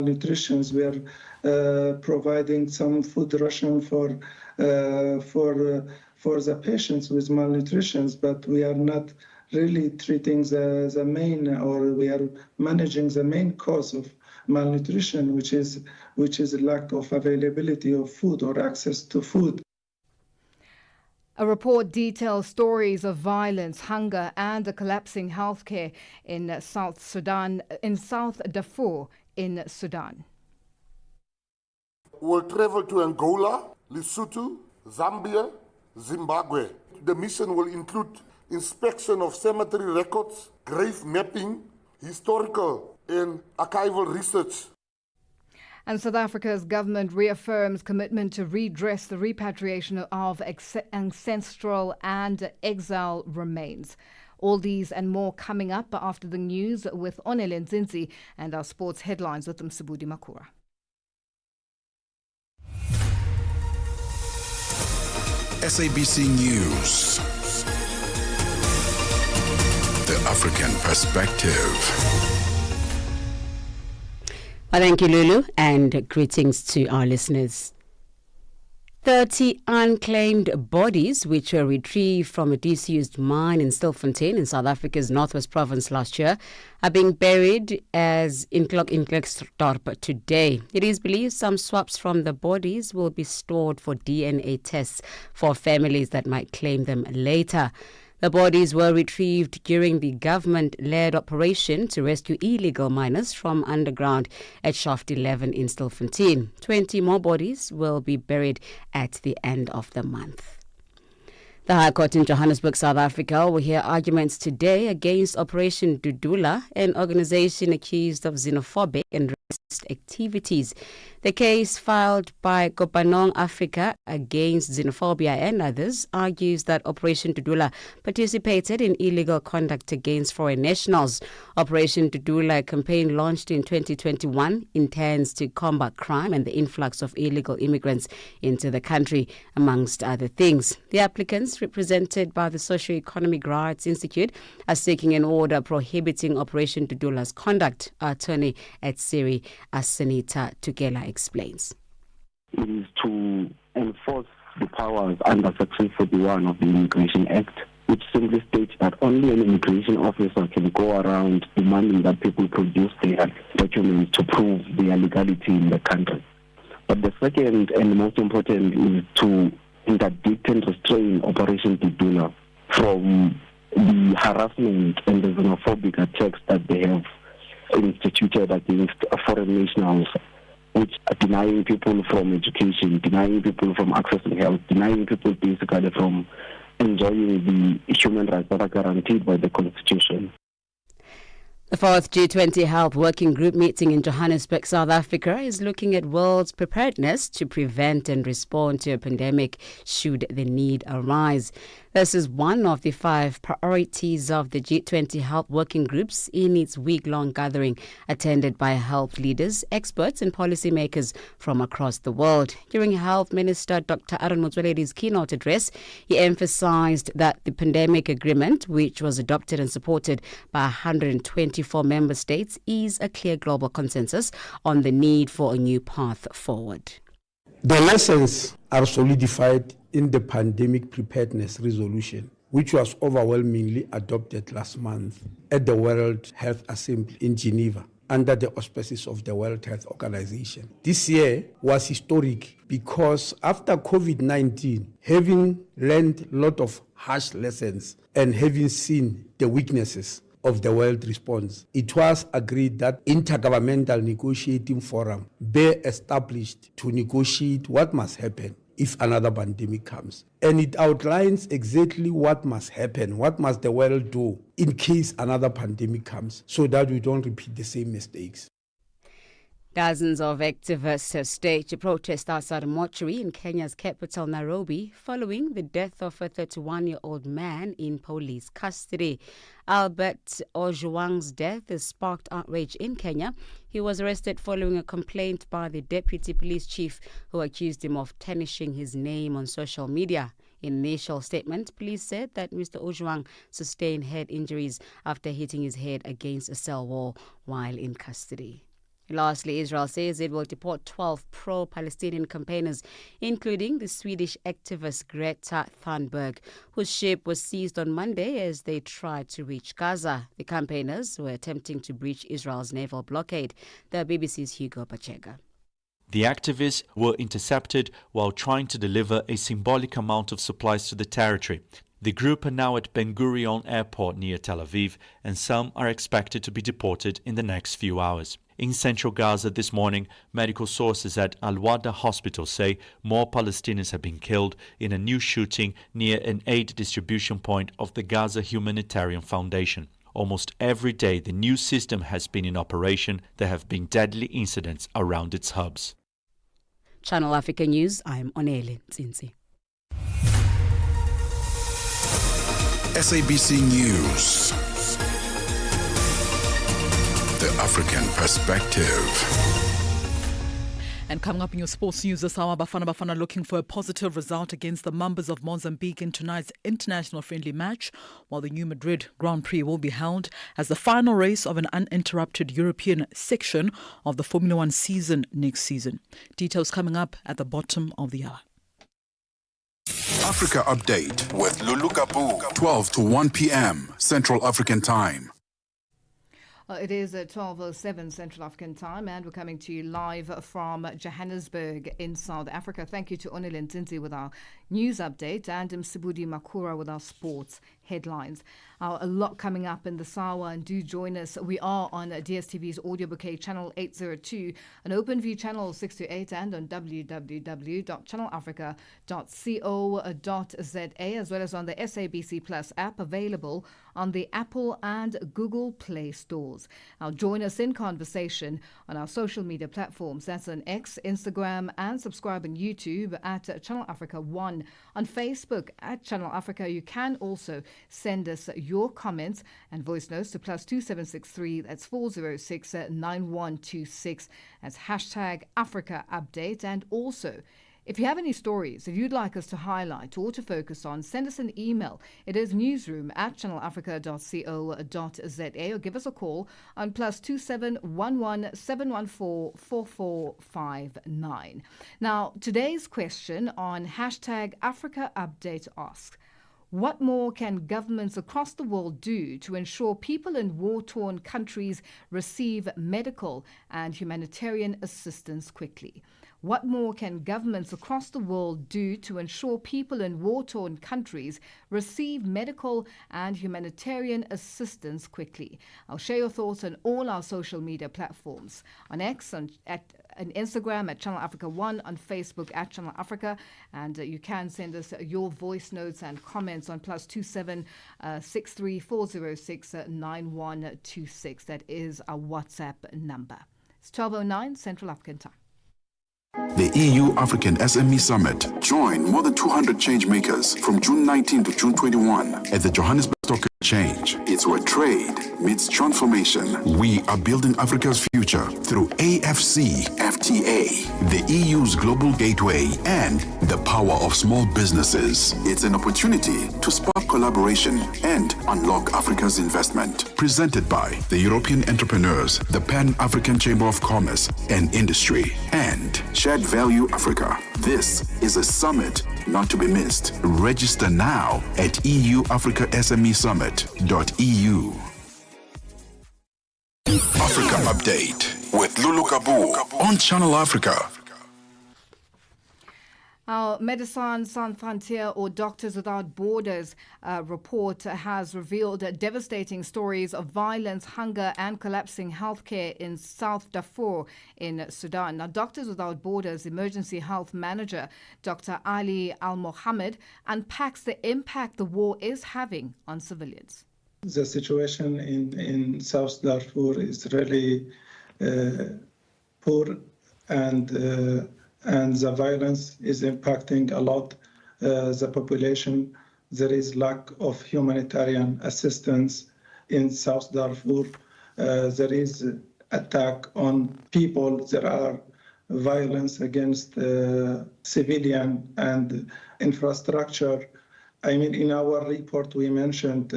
Nutrition. We are providing some food ration for the patients with malnutrition, but we are not really treating the main, or we are managing the main cause of malnutrition, which is lack of availability of food or access to food. A report details stories of violence, hunger, and the collapsing healthcare in South Darfur in Sudan. We'll travel to Angola, Lesotho, Zambia, Zimbabwe. The mission will include inspection of cemetery records, grave mapping, historical and archival research. And South Africa's government reaffirms commitment to redress the repatriation of ancestral and exile remains. All these and more coming up after the news with Onele Nzinzi and our sports headlines with Msibudi Makura. SABC News. The African Perspective. Well, thank you, Lulu, and greetings to our listeners. 30 unclaimed bodies, which were retrieved from a disused mine in Stilfontein in South Africa's Northwest Province last year, are being buried as in Klerksdorp today. It is believed some swabs from the bodies will be stored for DNA tests for families that might claim them later. The bodies were retrieved during the government-led operation to rescue illegal miners from underground at Shaft 11 in Stilfontein. 20 more bodies will be buried at the end of the month. The High Court in Johannesburg, South Africa, will hear arguments today against Operation Dudula, an organization accused of xenophobic and racist activities. The case filed by Kopanong Africa against xenophobia and others argues that Operation Dudula participated in illegal conduct against foreign nationals. Operation Dudula, a campaign launched in 2021, intends to combat crime and the influx of illegal immigrants into the country, amongst other things. The applicants, represented by the Socio-Economic Rights Institute, are seeking an order prohibiting Operation Dudula's conduct. Our attorney at Siri, Asanita Tugela, explains. It is to enforce the powers under Section 41 of the Immigration Act, which simply states that only an immigration officer can go around demanding that people produce their documents to prove their legality in the country. But the second and most important is to interdict and restrain Operation Dudula from the harassment and the xenophobic attacks that they have instituted against foreign nationals, which are denying people from education, denying people from accessing health, denying people basically from enjoying the human rights that are guaranteed by the Constitution. The fourth G20 Health Working Group meeting in Johannesburg, South Africa, is looking at world's preparedness to prevent and respond to a pandemic should the need arise. This is one of the 5 priorities of the G20 Health Working Groups in its week-long gathering, attended by health leaders, experts and policymakers from across the world. During Health Minister Dr. Aaron Motsoaledi's keynote address, he emphasized that the pandemic agreement, which was adopted and supported by 124 member states, is a clear global consensus on the need for a new path forward. The lessons are solidified in the Pandemic Preparedness Resolution, which was overwhelmingly adopted last month at the World Health Assembly in Geneva under the auspices of the World Health Organization. This year was historic because after COVID-19, having learned a lot of harsh lessons and having seen the weaknesses of the world response, it was agreed that intergovernmental negotiating forum be established to negotiate what must happen if another pandemic comes. And it outlines exactly what must happen, what must the world do in case another pandemic comes, so that we don't repeat the same mistakes. Dozens of activists have staged a protest outside a mortuary in Kenya's capital, Nairobi, following the death of a 31-year-old man in police custody. Albert Ojwang's death has sparked outrage in Kenya. He was arrested following a complaint by the deputy police chief, who accused him of tarnishing his name on social media. In an initial statement, police said that Mr. Ojwang sustained head injuries after hitting his head against a cell wall while in custody. Lastly, Israel says it will deport 12 pro-Palestinian campaigners, including the Swedish activist Greta Thunberg, whose ship was seized on Monday as they tried to reach Gaza. The campaigners were attempting to breach Israel's naval blockade. The BBC's Hugo Pachega. The activists were intercepted while trying to deliver a symbolic amount of supplies to the territory. The group are now at Ben Gurion Airport near Tel Aviv, and some are expected to be deported in the next few hours. In central Gaza this morning, medical sources at Al-Wada Hospital say more Palestinians have been killed in a new shooting near an aid distribution point of the Gaza Humanitarian Foundation. Almost every day the new system has been in operation. There have been deadly incidents around its hubs. Channel Africa News, I'm Onele Tsinzi. SABC News. The African Perspective. And coming up in your sports news this hour, Bafana looking for a positive result against the Mambas of Mozambique in tonight's international friendly match, while the New Madrid Grand Prix will be held as the final race of an uninterrupted European section of the Formula One season next season. Details coming up at the bottom of the hour. Africa Update with Lulu Gaboo, 12 to 1 p.m. Central African Time. It is 12:07 Central African Time, and we're coming to you live from Johannesburg in South Africa. Thank you to Onile Ntinzi with our news update and Msibudi Makura with our sports headlines. A lot coming up in the hour, and do join us. We are on DSTV's audio bouquet channel 802, an OpenView channel 628, and on www.channelafrica.co.za, as well as on the SABC Plus app, available on the Apple and Google Play stores. Now join us in conversation on our social media platforms. That's on X, Instagram, and subscribe on YouTube at Channel Africa 1. On Facebook at Channel Africa. You can also send us your comments and voice notes to +2763, that's 406 9126. That's hashtag Africa Update. And also, if you have any stories that you'd like us to highlight or to focus on, send us an email. It is newsroom@channelafrica.co.za, or give us a call on +2711 714 4459. Now, today's question on hashtag Africa Update asks, what more can governments across the world do to ensure people in war-torn countries receive medical and humanitarian assistance quickly? What more can governments across the world do to ensure people in war-torn countries receive medical and humanitarian assistance quickly? I'll share your thoughts on all our social media platforms. On X, on Instagram at Channel Africa 1, on Facebook at Channel Africa, and you can send us your voice notes and comments on +27 63 406 9126. That is our WhatsApp number. It's 12:09 Central African Time. The EU-African SME Summit. Join more than 200 change makers from June 19 to June 21 at the Johannesburg Stock Exchange. It's where trade meets transformation. We are building Africa's future through AFCFTA, the EU's global gateway, and the power of small businesses. It's an opportunity to spark collaboration and unlock Africa's investment. Presented by the European Entrepreneurs, the Pan-African Chamber of Commerce and Industry, and Shared Value Africa. This is a summit not to be missed. Register now at EUAfricaSMESummit.eu. Africa Update with Lulu Gaboo on Channel Africa. Our Médecins Sans Frontières, or Doctors Without Borders, report has revealed devastating stories of violence, hunger and collapsing healthcare in South Darfur in Sudan. Now, Doctors Without Borders Emergency Health Manager Dr. Ali Al-Mohammed unpacks the impact the war is having on civilians. The situation in South Darfur is really poor, and the violence is impacting a lot the population. There is lack of humanitarian assistance in South Darfur. There is attack on people. There are violence against civilian and infrastructure. I mean, in our report, we mentioned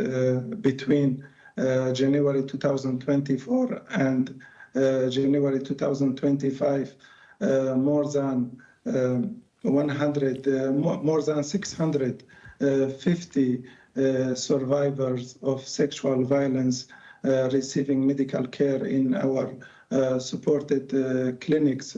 between January 2024 and January 2025, more than 650 survivors of sexual violence receiving medical care in our supported clinics.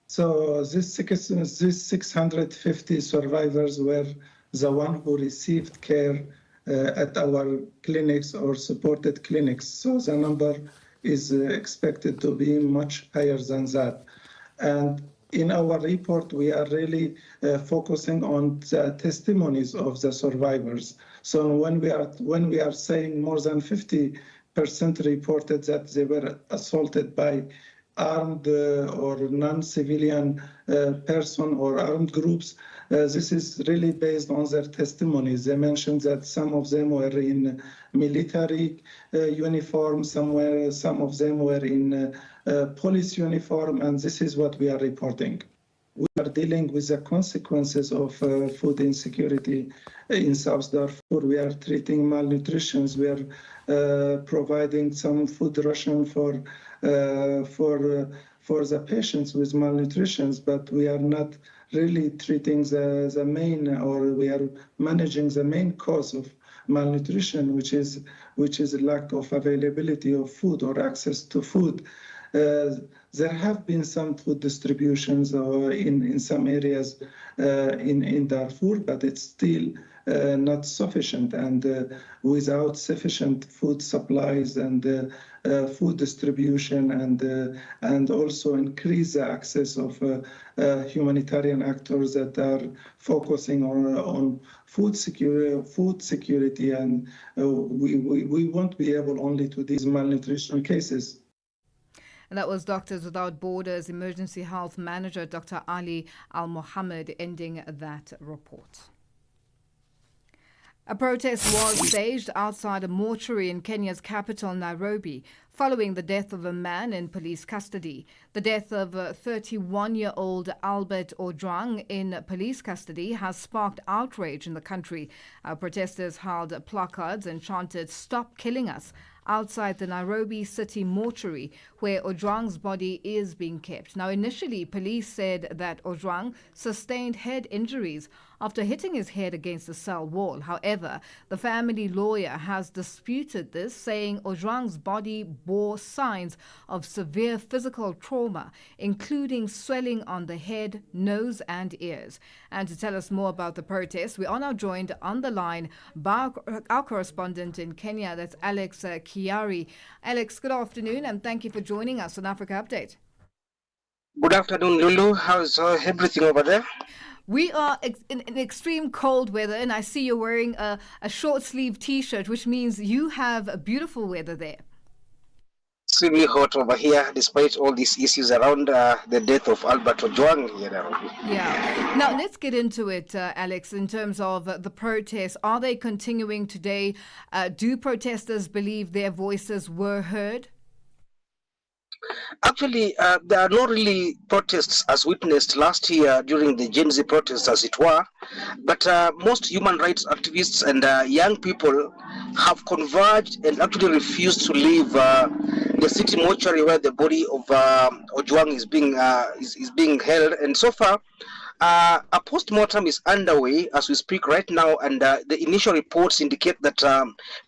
So these 650 survivors were the one who received care at our clinics or supported clinics. So the number is expected to be much higher than that. And in our report, we are really focusing on the testimonies of the survivors. So when we are saying more than 50% reported that they were assaulted by armed or non-civilian person or armed groups, this is really based on their testimonies. They mentioned that some of them were in military uniform, some of them were in police uniform, and this is what we are reporting. We are dealing with the consequences of food insecurity in South Darfur. We are treating malnutrition. We are providing some food ration for the patients with malnutrition, but we are not really treating the main, or we are managing the main cause of malnutrition, which is lack of availability of food or access to food. There have been some food distributions in some areas in Darfur, but it's still not sufficient. And without sufficient food supplies and food distribution and also increase the access of humanitarian actors that are focusing on food security, and we won't be able only to these malnutrition cases. And that was Doctors Without Borders Emergency Health Manager, Dr. Ali Al-Mohammed, ending that report. A protest was staged outside a mortuary in Kenya's capital, Nairobi, following the death of a man in police custody. The death of 31-year-old Albert Ojwang in police custody has sparked outrage in the country. Protesters held placards and chanted, "Stop killing us," outside the Nairobi city mortuary where Ojwang's body is being kept. Now, initially, police said that Ojwang sustained head injuries after hitting his head against the cell wall. However, the family lawyer has disputed this, saying Ojwang's body bore signs of severe physical trauma, including swelling on the head, nose and ears. And to tell us more about the protest, we are now joined on the line by our correspondent in Kenya, that's Alex Kiari. Alex, good afternoon, and thank you for joining us on Africa Update. Good afternoon, Lulu. How's everything over there? We are in extreme cold weather, and I see you're wearing a short-sleeve T-shirt, which means you have beautiful weather there. Extremely hot over here, despite all these issues around the death of Albert Ojwang here in Nairobi. Yeah. Now, let's get into it, Alex, in terms of the protests. Are they continuing today? Do protesters believe their voices were heard? Actually, there are not really protests as witnessed last year during the Gen Z protests, as it were, but most human rights activists and young people have converged and actually refused to leave the city mortuary where the body of Ojwang is being held. And so far, a post-mortem is underway as we speak right now, and the initial reports indicate that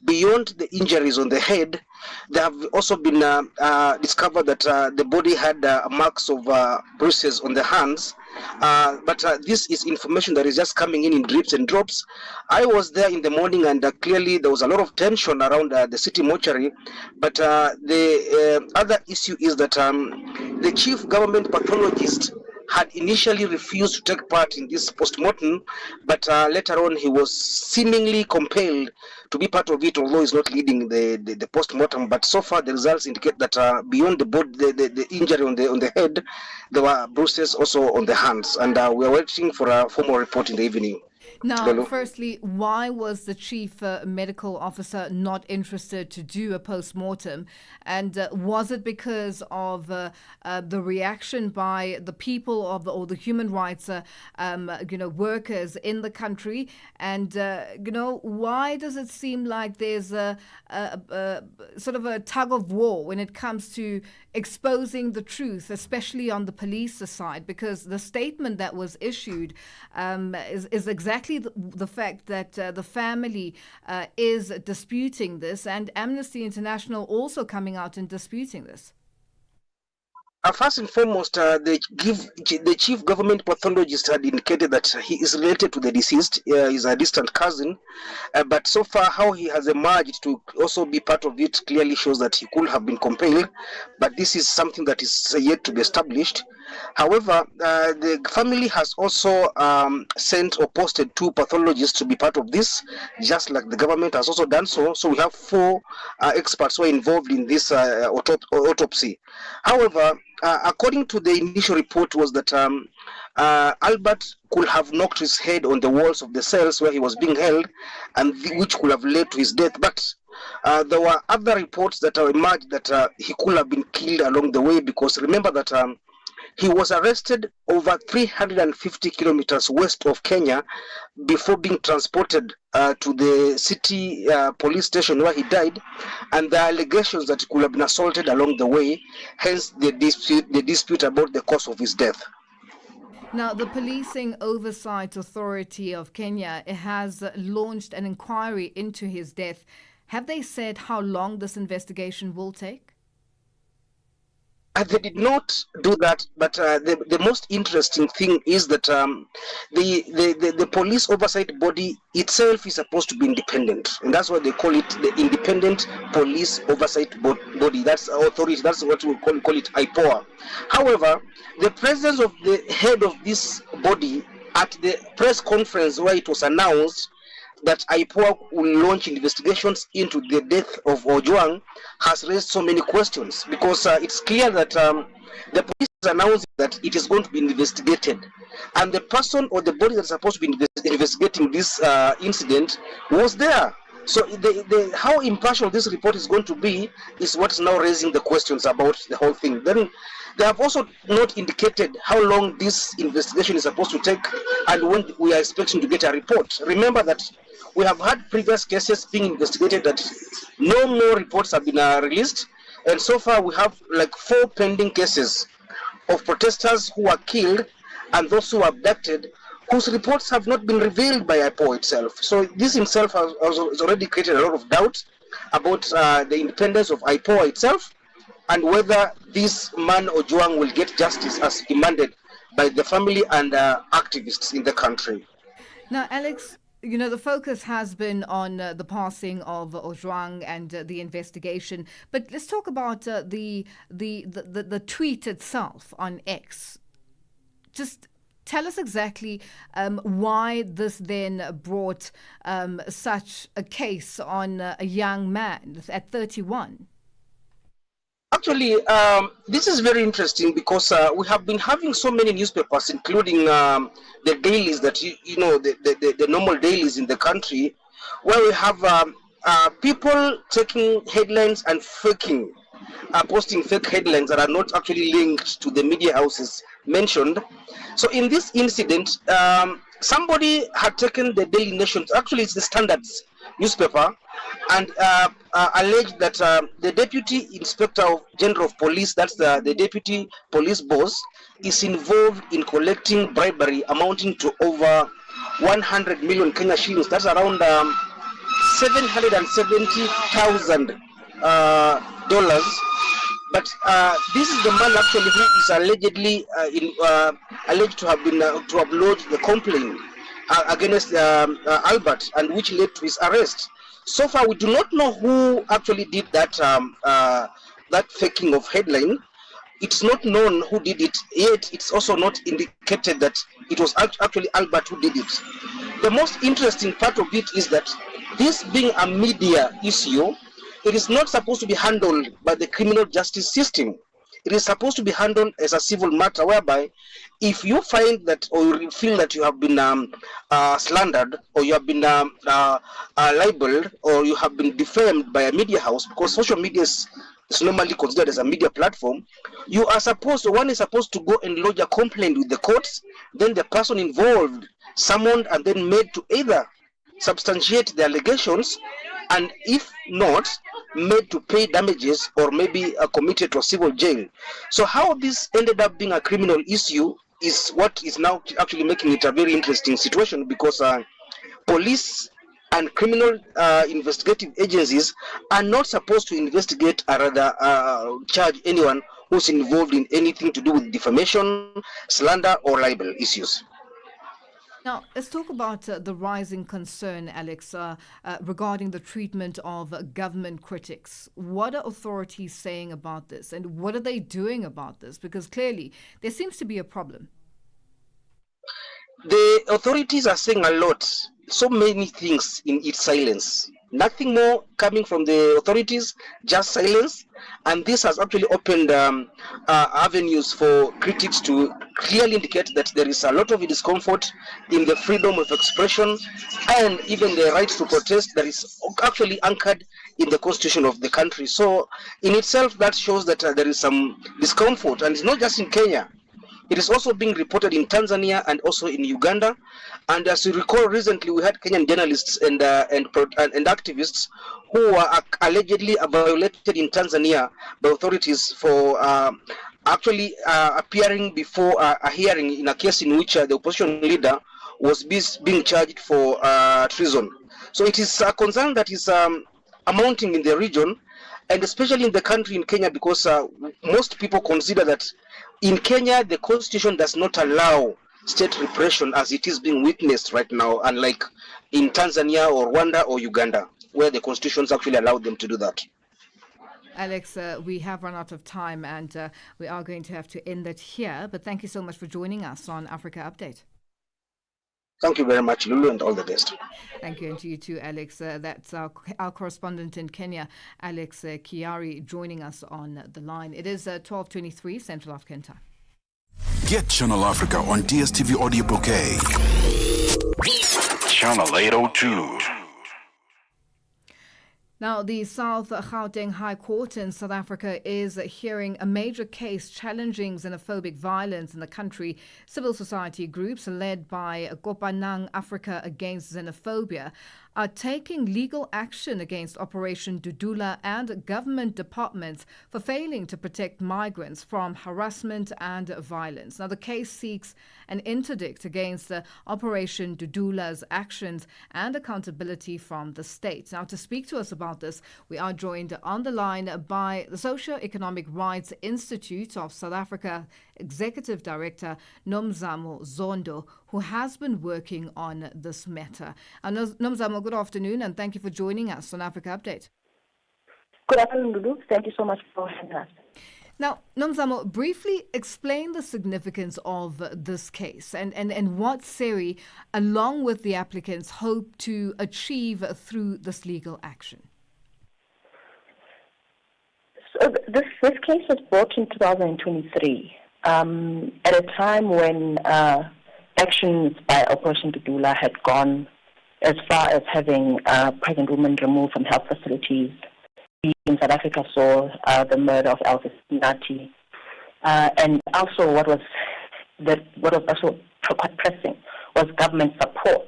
beyond the injuries on the head, there have also been discovered that the body had marks of bruises on the hands. But this is information that is just coming in drips and drops. I was there in the morning, and clearly there was a lot of tension around the city mortuary. But the other issue is that the chief government pathologist had initially refused to take part in this post-mortem, but later on he was seemingly compelled to be part of it, although he's not leading the post-mortem. But so far the results indicate that beyond the injury on the head, there were bruises also on the hands, and we are waiting for a formal report in the evening. Now, Lulu. firstly, why was the chief medical officer not interested to do a post-mortem? And was it because of the reaction by the people of or the human rights workers in the country? And why does it seem like there's a sort of a tug of war when it comes to exposing the truth, especially on the police side? Because the statement that was issued is exactly the fact that the family is disputing this, and Amnesty International also coming out and disputing this. First and foremost, the chief government pathologist had indicated that he is related to the deceased, is a distant cousin, but so far how he has emerged to also be part of it clearly shows that he could have been compelled, but this is something that is yet to be established. However, the family has also sent or posted 2 pathologists to be part of this, just like the government has also done so. So we have 4 experts who are involved in this autopsy. However, according to the initial report, was that Albert could have knocked his head on the walls of the cells where he was being held, and which could have led to his death. But there were other reports that emerged that he could have been killed along the way, because remember that he was arrested over 350 kilometers west of Kenya before being transported to the city police station where he died, and the allegations that he could have been assaulted along the way, hence the dispute about the cause of his death. Now, the Policing Oversight Authority of Kenya has launched an inquiry into his death. Have they said how long this investigation will take? They did not do that, but the most interesting thing is that the police oversight body itself is supposed to be independent, and that's why they call it the Independent Police Oversight Body. That's authority. That's what we call it, IPOA. However, the presence of the head of this body at the press conference where it was announced that IPOA will launch investigations into the death of Ojwang has raised so many questions, because it's clear that the police has announced that it is going to be investigated, and the person or the body that's supposed to be investigating this incident was there. So how impartial this report is going to be is what's now raising the questions about the whole thing. Then they have also not indicated how long this investigation is supposed to take and when we are expecting to get a report. Remember that we have had previous cases being investigated that no more reports have been released, and so far we have like 4 pending cases of protesters who were killed and those who were abducted, whose reports have not been revealed by IPOA itself. So this himself has already created a lot of doubt about the independence of IPOA itself, and whether this man Ojwang will get justice as demanded by the family and activists in the country. Now, Alex, the focus has been on the passing of Ojwang and the investigation, but let's talk about the tweet itself on X. Just tell us exactly why this then brought such a case on a young man at 31. Actually, this is very interesting because we have been having so many newspapers, including the dailies that, the normal dailies in the country, where we have people taking headlines and posting fake headlines that are not actually linked to the media houses mentioned. So in this incident, somebody had taken the Daily Nation, actually it's the Standards newspaper, and alleged that the Deputy Inspector General of Police, that's the Deputy Police Boss, is involved in collecting bribery amounting to over 100 million Kenya shillings. That's around $770,000. But this is the man actually who is allegedly alleged to have been to have lodged the complaint against Albert, and which led to his arrest. So far, we do not know who actually did that that faking of headline. It's not known who did it, yet it's also not indicated that it was actually Albert who did it. The most interesting part of it is that this being a media issue, it is not supposed to be handled by the criminal justice system. It it is supposed to be handled as a civil matter, whereby if you find that or you feel that you have been slandered, or you have been libeled, or you have been defamed by a media house, because social media is normally considered as a media platform, one is supposed to go and lodge a complaint with the courts, then the person involved summoned and then made to either substantiate the allegations, and if not, made to pay damages, or maybe committed to a civil jail. So how this ended up being a criminal issue is what is now actually making it a very interesting situation, because police and criminal investigative agencies are not supposed to investigate or rather charge anyone who's involved in anything to do with defamation, slander, or libel issues. Now, let's talk about the rising concern, Alex, regarding the treatment of government critics. What are authorities saying about this, and what are they doing about this? Because clearly there seems to be a problem. The authorities are saying a lot, so many things in its silence. Nothing more coming from the authorities, just silence. And this has actually opened avenues for critics to clearly indicate that there is a lot of discomfort in the freedom of expression and even the right to protest that is actually anchored in the constitution of the country. So in itself, that shows that there is some discomfort, and it's not just in Kenya. It is also being reported in Tanzania and also in Uganda. And as you recall, recently we had Kenyan journalists and activists who were allegedly violated in Tanzania by authorities for actually appearing before a hearing in a case in which the opposition leader was being charged for treason. So it is a concern that is amounting in the region, and especially in the country in Kenya, because most people consider that in Kenya, the constitution does not allow state repression as it is being witnessed right now, unlike in Tanzania or Rwanda or Uganda, where the constitutions actually allow them to do that. Alex, we have run out of time, and we are going to have to end it here. But thank you so much for joining us on Africa Update. Thank you very much, Lulu, and all the best. Thank you, and to you too, Alex. That's our correspondent in Kenya, Alex Kiari, joining us on the line. It is 12:23 Central African Time. Get Channel Africa on DSTV Audio Bouquet. Channel 802. Now, the South Gauteng High Court in South Africa is hearing a major case challenging xenophobic violence in the country. Civil society groups led by Kopanang Africa Against Xenophobia are taking legal action against Operation Dudula and government departments for failing to protect migrants from harassment and violence. Now, the case seeks an interdict against Operation Dudula's actions and accountability from the state. Now, to speak to us about this, we are joined on the line by the Socio-Economic Rights Institute of South Africa Executive Director Nomzamo Zondo, who has been working on this matter. Nomzamo, good afternoon, and thank you for joining us on Africa Update. Good afternoon, Lulu. Thank you so much for having us. Now, Nomzamo, briefly explain the significance of this case and what SERI, along with the applicants, hope to achieve through this legal action. So this case was brought in 2023 at a time when actions by Operation Dudula had gone as far as having pregnant women removed from health facilities. We in South Africa saw the murder of Elvis Nati, and also what was also quite pressing was government support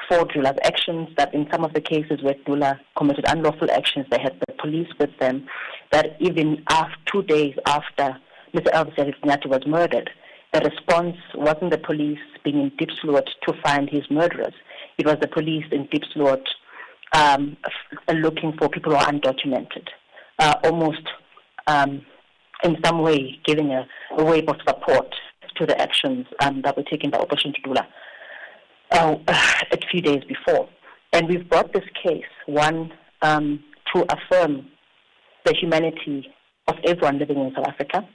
for Dula's actions. That in some of the cases where Dula committed unlawful actions, they had the police with them. That even 2 days after Mr. Elvis Nati was murdered, the response wasn't the police being in Diepsloot to find his murderers. It was the police in Diepsloot looking for people who are undocumented, almost in some way giving a wave of support to the actions that were taken by Operation Dudula a few days before. And we've brought this case, one, to affirm the humanity of everyone living in South Africa,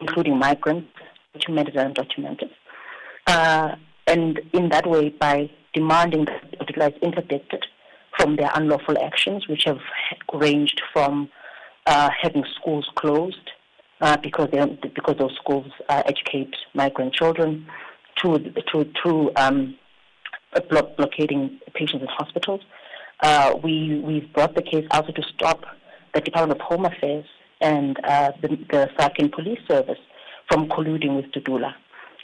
including migrants, documented and undocumented. And in that way, by demanding that Dudula is interdicted from their unlawful actions, which have ranged from having schools closed, because those schools educate migrant children to blockading patients in hospitals. We've brought the case also to stop the Department of Home Affairs and the Southern Police Service from colluding with Dudula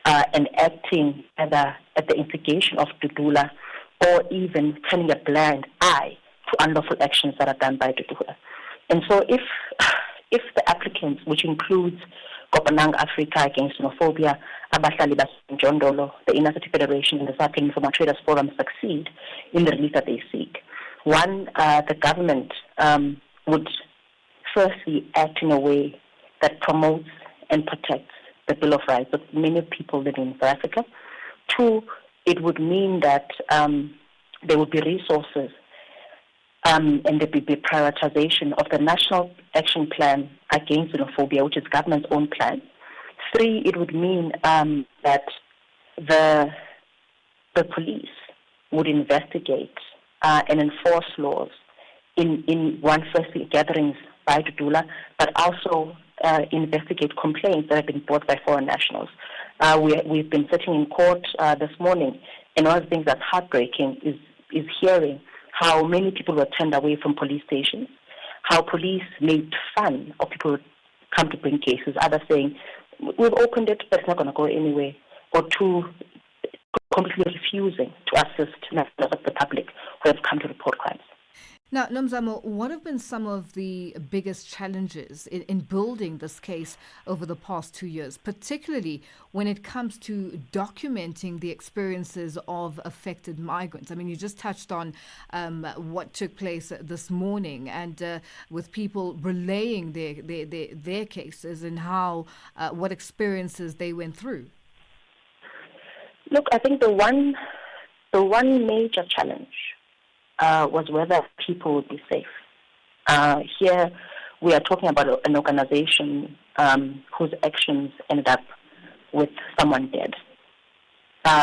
and acting either at the instigation of Dudula or even turning a blind eye to unlawful actions that are done by Dudula. And so if the applicants, which includes Kopanang Africa Against Xenophobia, Abahlali Basenjondolo, the Inner City Federation, and the South Informal Traders Forum succeed in the relief that they seek, one, the government would firstly act in a way that promotes and protects the Bill of Rights of many people living in South Africa. Two, it would mean that there would be resources and there would be prioritization of the National Action Plan Against Xenophobia, which is government's own plan. Three, it would mean that the police would investigate and enforce laws in firstly gatherings by Dudula, but also investigate complaints that have been brought by foreign nationals. We've been sitting in court this morning, and one of the things that's heartbreaking is hearing how many people were turned away from police stations, how police made fun of people who come to bring cases, others saying, we've opened it, but it's not going to go anywhere, or two, completely refusing to assist members of the public who have come to report crimes. Now, Nomzamo, what have been some of the biggest challenges in building this case over the past 2 years, particularly when it comes to documenting the experiences of affected migrants? I mean, you just touched on what took place this morning and with people relaying their cases and how what experiences they went through. Look, I think the one major challenge was whether people would be safe. Here we are talking about an organization whose actions ended up with someone dead.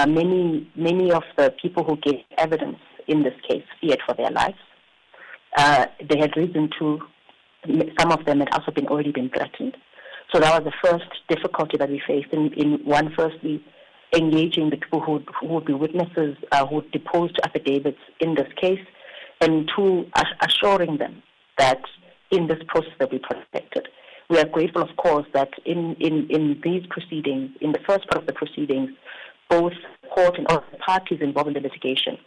Many of the people who gave evidence in this case feared for their lives. They had reason to. Some of them had also already been threatened. So that was the first difficulty that we faced in one, firstly, engaging the people who would be witnesses, who would depose to affidavits in this case, and two, assuring them that in this process they'll be protected. We are grateful, of course, that in these proceedings, in the first part of the proceedings, both court and all the parties involved in the litigation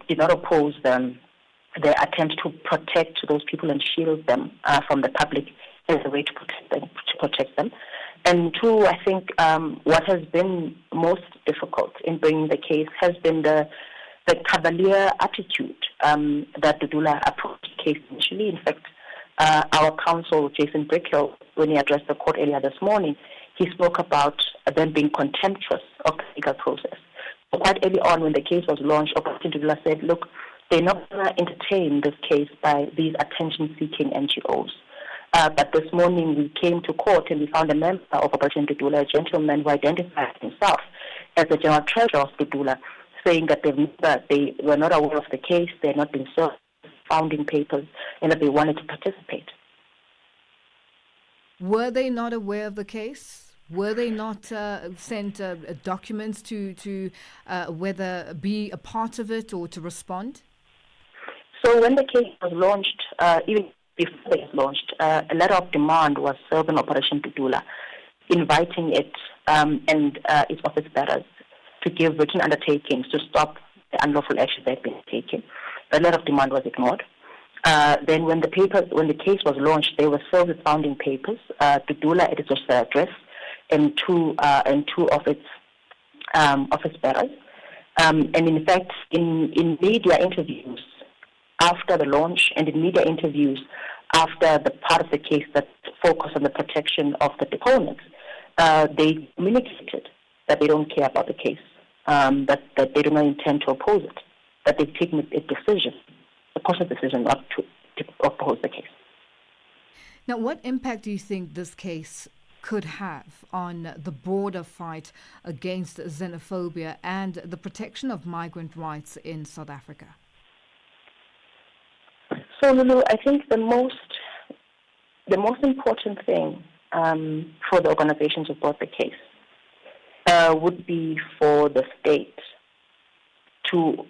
did not oppose their attempt to protect those people and shield them from the public as a way to protect them. And two, I think what has been most difficult in bringing the case has been the cavalier attitude that Dudula approached the case initially. In fact, our counsel, Jason Brickhill, when he addressed the court earlier this morning, he spoke about them being contemptuous of the legal process. So quite early on when the case was launched, Operation Dudula said, look, they're not going to entertain this case by these attention-seeking NGOs. But this morning we came to court and we found a member of Operation Dudula, a gentleman who identified himself as the general treasurer of Dudula, saying that they were not aware of the case, they had not been served founding papers, and that they wanted to participate. Were they not aware of the case? Were they not sent documents to whether be a part of it or to respond? So when the case was launched, even before it was launched, a letter of demand was served on Operation Dudula, inviting it and its office bearers to give written undertakings to stop the unlawful actions that had been taken. The letter of demand was ignored. Then when the case was launched, they were served with founding papers, Dudula at its address, and two of its office bearers. And in fact, in media interviews after the launch and in media interviews after the part of the case that focused on the protection of the deponents, they communicated that they don't care about the case, that they do not intend to oppose it, that they've taken a decision, a conscious decision not to oppose the case. Now, what impact do you think this case could have on the broader fight against xenophobia and the protection of migrant rights in South Africa? So, Lulu, I think the most important thing for the organizations who brought the case would be for the state to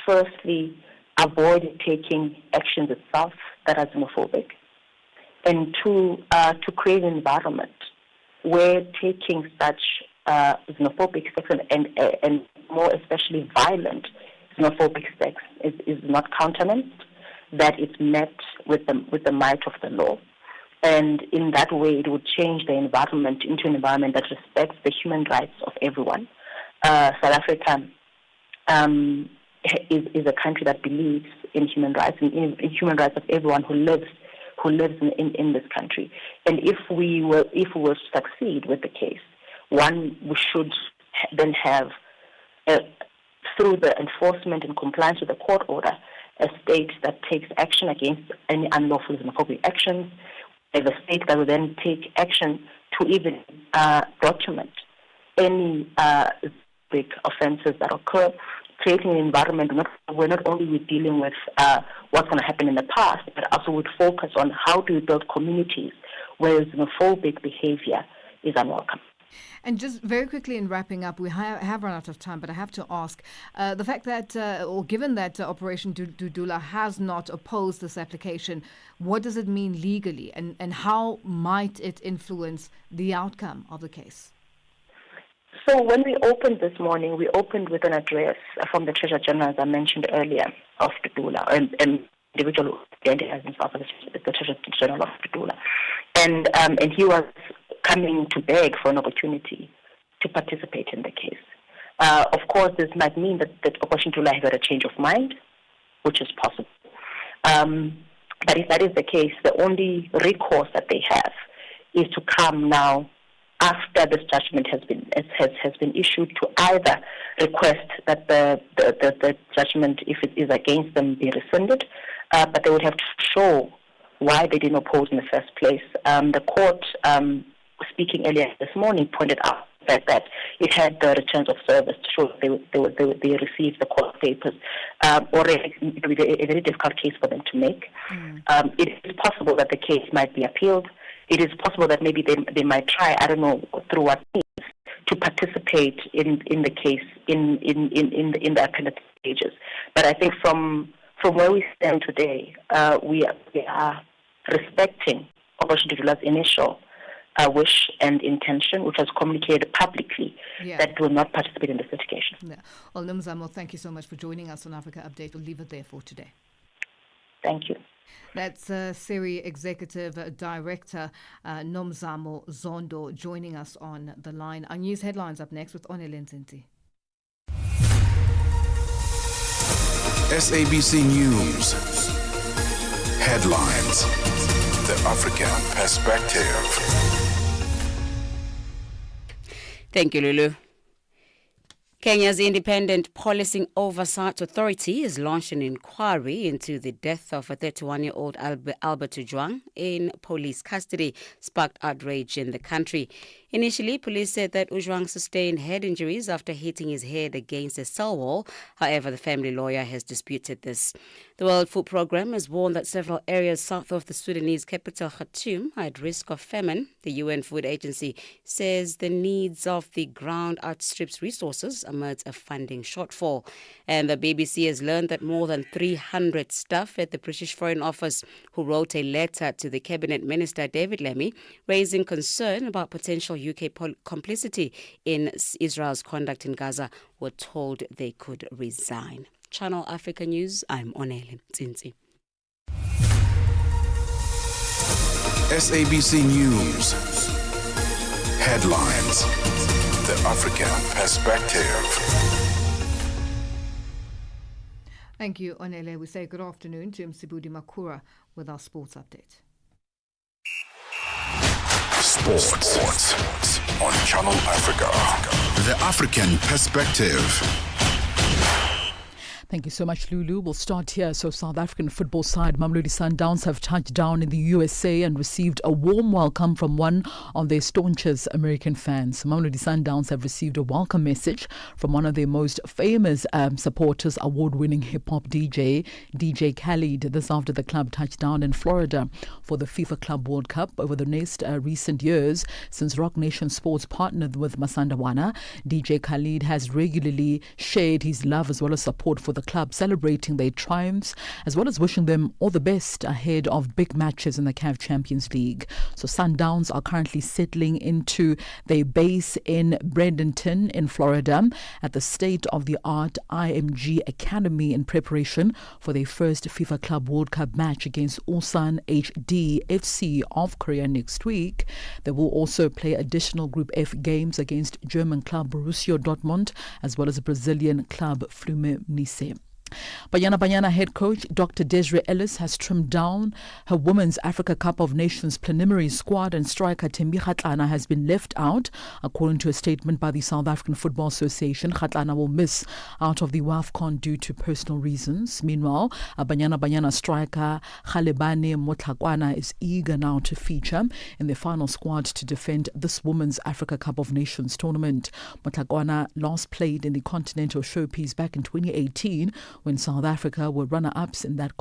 firstly avoid taking actions itself that are xenophobic, and two, to create an environment where taking such xenophobic steps and more especially violent xenophobic steps is not countenanced, that it's met with the might of the law. And in that way, it would change the environment into an environment that respects the human rights of everyone. South Africa is a country that believes in human rights and in human rights of everyone who lives in this country. And if we were to succeed with the case, one, we should then have, through the enforcement and compliance with the court order, a state that takes action against any unlawful xenophobic actions, a state that will then take action to even document any big offenses that occur, creating an environment where not only we're dealing with what's going to happen in the past, but also would focus on how do we build communities where xenophobic behavior is unwelcome. And just very quickly in wrapping up, we have run out of time, but I have to ask, the fact that, or given that Operation Dudula has not opposed this application, what does it mean legally, and how might it influence the outcome of the case? So when we opened this morning, we opened with an address from the Treasurer General, as I mentioned earlier, of Dudula, and individual who identifies himself as the Treasurer General of Dudula. And he was coming to beg for an opportunity to participate in the case. Of course, this might mean that Operation Dudula has had a change of mind, which is possible. But if that is the case, the only recourse that they have is to come now after this judgment has been issued, to either request that the judgment, if it is against them, be rescinded, but they would have to show why they didn't oppose in the first place. The court, speaking earlier this morning, pointed out that it had the returns of service to show that they received the court papers, or it would be a very difficult case for them to make. It is possible that the case might be appealed. It is possible that maybe they might try, I don't know through what means, to participate in the case in the appellate stages. But I think from where we stand today, we are respecting Operation Dudula's initial wish and intention, which was communicated publicly, that will not participate in this litigation. Yeah. Well, Nomzamo, thank you so much for joining us on Africa Update. We'll leave it there for today. Thank you. That's Siri Executive Director Nomzamo Zondo joining us on the line. Our news headlines up next with Onele Nzinti. SABC News. Headlines. The African Perspective. Thank you, Lulu. Kenya's Independent Policing Oversight Authority has launched an inquiry into the death of a 31-year-old Albert Ojwang in police custody, sparked outrage in the country. Initially, police said that Ojwang sustained head injuries after hitting his head against a cell wall. However, the family lawyer has disputed this. The World Food Programme has warned that several areas south of the Sudanese capital, Khartoum, are at risk of famine. The UN Food Agency says the needs of the ground outstrips resources amidst a funding shortfall. And the BBC has learned that more than 300 staff at the British Foreign Office who wrote a letter to the Cabinet Minister David Lammy raising concern about potential UK complicity in Israel's conduct in Gaza were told they could resign. Channel Africa News, I'm Onele Nzinti. SABC News. Headlines. The African Perspective. Thank you, Onele. We say good afternoon to Msibudi Makura with our sports update. Sports on Channel Africa. The African Perspective. Thank you so much, Lulu. We'll start here. So South African football side Mamelodi Sundowns have touched down in the USA and received a warm welcome from one of their staunchest American fans. Mamelodi Sundowns have received a welcome message from one of their most famous supporters, award-winning hip-hop DJ Khaled. This after the club touched down in Florida for the FIFA Club World Cup. Over the next recent years, since Rock Nation Sports partnered with Masandawana, DJ Khaled has regularly shared his love as well as support for the club, celebrating their triumphs as well as wishing them all the best ahead of big matches in the CAF Champions League. So Sundowns are currently settling into their base in Bradenton in Florida at the state-of-the-art IMG Academy in preparation for their first FIFA Club World Cup match against Ulsan HD FC of Korea next week. They will also play additional Group F games against German club Borussia Dortmund as well as Brazilian club Fluminense. Banyana head coach Dr. Desiree Ellis has trimmed down her Women's Africa Cup of Nations preliminary squad, and striker Thembi Kgatlana has been left out. According to a statement by the South African Football Association, Kgatlana will miss out of the WAFCON due to personal reasons. Meanwhile, Banyana striker Kgalebane Motlhakwana is eager now to feature in the final squad to defend this Women's Africa Cup of Nations tournament. Motlhakwana last played in the Continental Showpiece back in 2018 when South Africa were runner-ups in that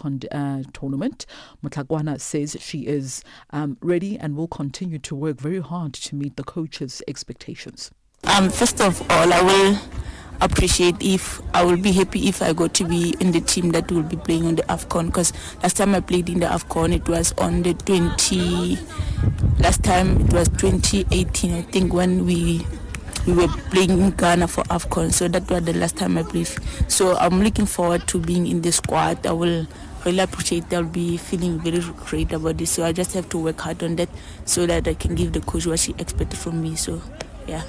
tournament. Motlhakwana says she is ready and will continue to work very hard to meet the coach's expectations. First of all, I will I will be happy if I got to be in the team that will be playing on the AFCON, because last time I played in the AFCON it was on the 2018, I think, when we were playing in Ghana for AFCON, so that was the last time I played. So I'm looking forward to being in the squad. I will really appreciate that. I'll be feeling very great about this. So I just have to work hard on that so that I can give the coach what she expected from me. So, yeah.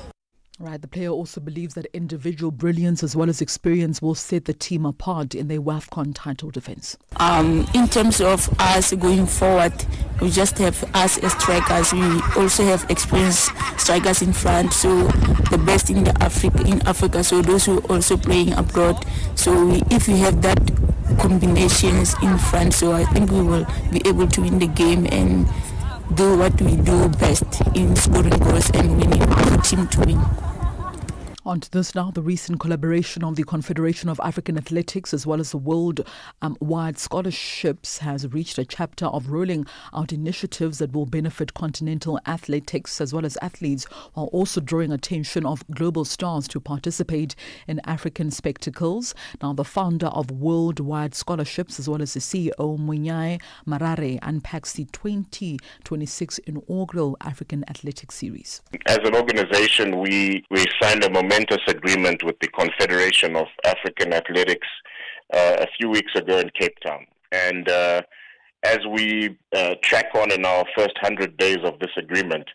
Right, the player also believes that individual brilliance as well as experience will set the team apart in their WAFCON title defense. In terms of us going forward, we just have us as strikers. We also have experienced strikers in front, so the best in Africa. So those who are also playing abroad. So if we have that combinations in front, so I think we will be able to win the game and do what we do best in scoring goals and winning our team to win. On to this now, the recent collaboration of the Confederation of African Athletics as well as the world-wide scholarships has reached a chapter of rolling out initiatives that will benefit continental athletics as well as athletes, while also drawing attention of global stars to participate in African spectacles. Now, the founder of Worldwide Scholarships as well as the CEO, Munyai Marare, unpacks the 2026 inaugural African Athletics Series. As an organization, we signed a momentous agreement with the Confederation of African Athletics a few weeks ago in Cape Town. And as we track on in our first 100 days of this agreement,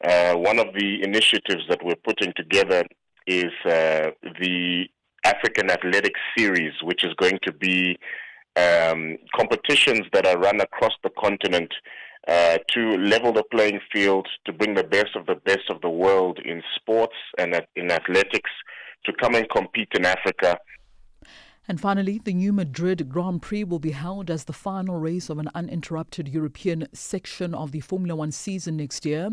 one of the initiatives that we're putting together is the African Athletics Series, which is going to be competitions that are run across the continent to level the playing field, to bring the best of the world in sports and in athletics to come and compete in Africa. And finally, the New Madrid Grand Prix will be held as the final race of an uninterrupted European section of the Formula One season next year.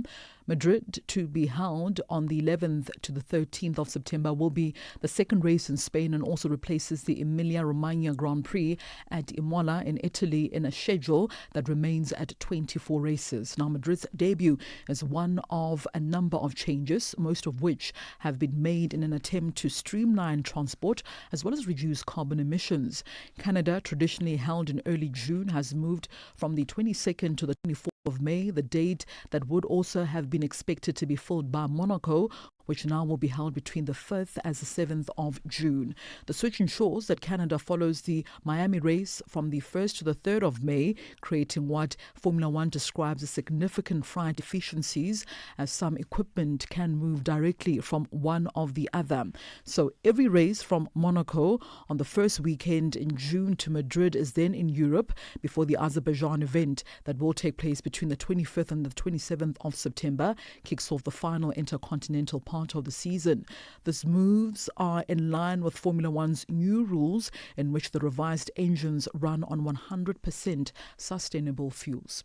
Madrid, to be held on the 11th to the 13th of September, will be the second race in Spain and also replaces the Emilia-Romagna Grand Prix at Imola in Italy in a schedule that remains at 24 races. Now, Madrid's debut is one of a number of changes, most of which have been made in an attempt to streamline transport as well as reduce carbon emissions. Canada, traditionally held in early June, has moved from the 22nd to the 24th of May, the date that would also have been expected to be filled by Monaco, which now will be held between the 5th and the 7th of June. The switch ensures that Canada follows the Miami race from the 1st to the 3rd of May, creating what Formula One describes as significant freight efficiencies, as some equipment can move directly from one of the other. So every race from Monaco on the first weekend in June to Madrid is then in Europe before the Azerbaijan event that will take place between the 25th and the 27th of September kicks off the final intercontinental part of the season. These moves are in line with Formula One's new rules in which the revised engines run on 100% sustainable fuels.